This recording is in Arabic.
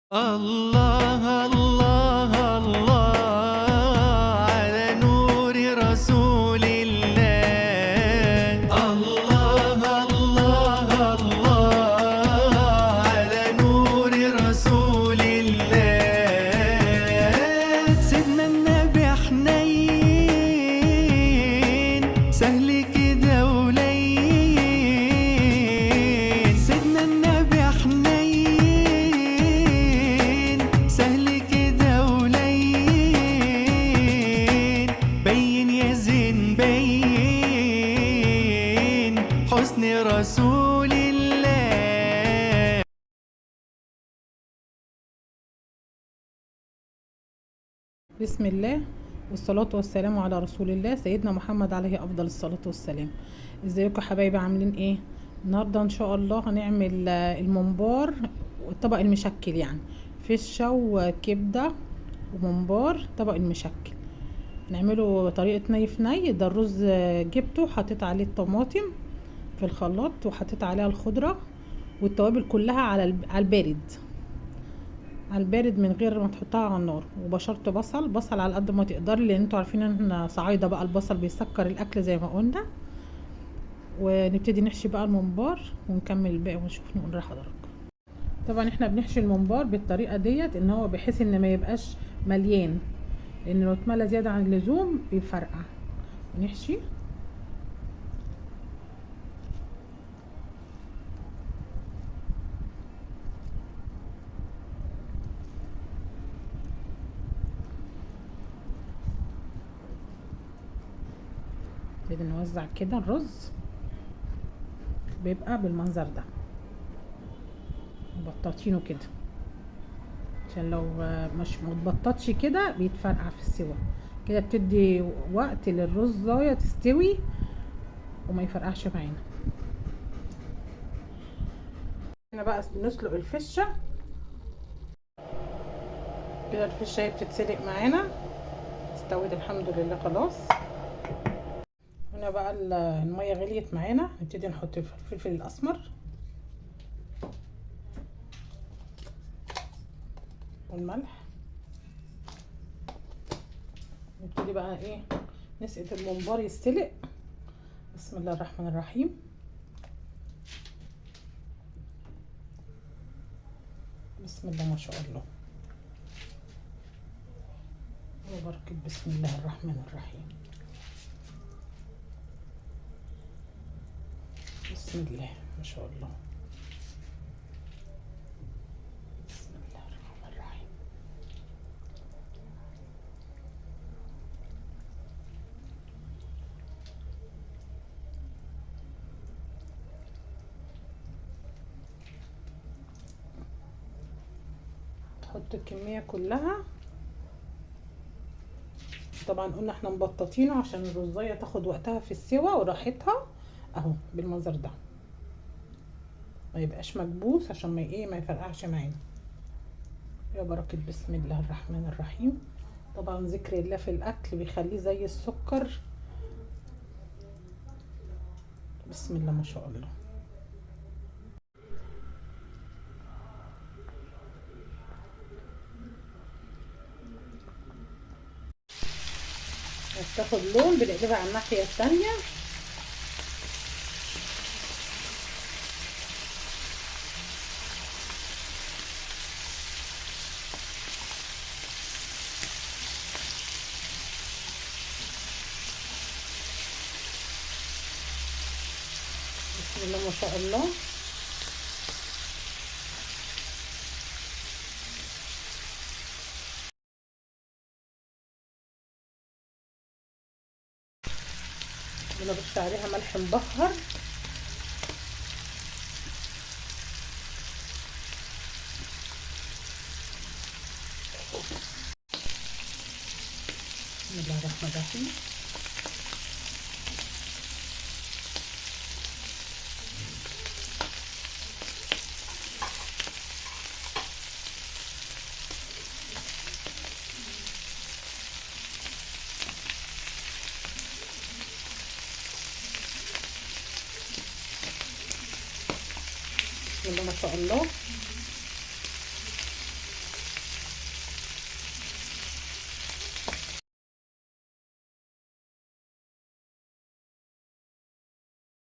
الله الله الله على نور رسول الله. الله الله الله على نور رسول الله. سيدنا النبي حنين سهل كده ولين. سيدنا النبي حنين سهل كده ولين. بين يا زين بين حسن رسول الله. بسم الله والصلاة والسلام على رسول الله سيدنا محمد عليه أفضل الصلاة والسلام. ازيكم حبايبي عاملين ايه؟ النهاردة ان شاء الله هنعمل الممبار والطبق المشكل، يعني فشة وكبدة وممبار طبق المشكل. نعمله بطريقة ني في ني. ده الرز جبته حطيت عليه الطماطم في الخلاط وحطيت عليها الخضرة والتوابل كلها على البارد، على البارد من غير ما تحطها على النار. وبشرت بصل على قد ما تقدري، لان انتوا عارفين ان احنا صعايده بقى، البصل بيسكر الاكل زي ما قلنا. ونبتدي نحشي بقى الممبار ونكمل الباقي ونشوف نقول لحضراتكم. طبعا احنا بنحشي الممبار بالطريقه ديت، ان هو بحيث ان ما يبقاش مليان، لان لو اتملى زياده عن اللزوم بيفرقع. نحشي نبتدي نوزع كده. الرز بيبقى بالمنظر ده مبططينه كده، عشان لو مش متبططش كده بيتفرقع في السوا. كده بتدي وقت للرزايه تستوي وما يفرقعش معانا. هنا بقى بنسلق الفشه كده. الفشه هي بتتسلق معانا، استوت الحمد لله خلاص. هنا بقى الميه غليت معانا، نبتدي نحط الفلفل الاسمر والملح. نبتدي بقى ايه، نسقط الممبار يستلق. بسم الله الرحمن الرحيم. بسم الله ما شاء الله وبركة. بسم الله الرحمن الرحيم. بسم الله ما شاء الله. بسم الله الرحمن الرحيم. نحط الكمية كلها. طبعا قلنا احنا مبططينه عشان الرزايه تاخد وقتها في السوا وراحتها، اهو بالمنظر ده، ما يبقاش مكبوس عشان ما يفرقعش معانا. يا بركة بسم الله الرحمن الرحيم. طبعا ذكر الله في الاكل بيخليه زي السكر. بسم الله ما شاء الله. هتاخد لون بنقلبها على الناحية التانية. بسم الله ما شاء الله. بنرش عليها ملح مبخر. بسم الله الرحمن الرحيم. بسم الله ما شاء الله.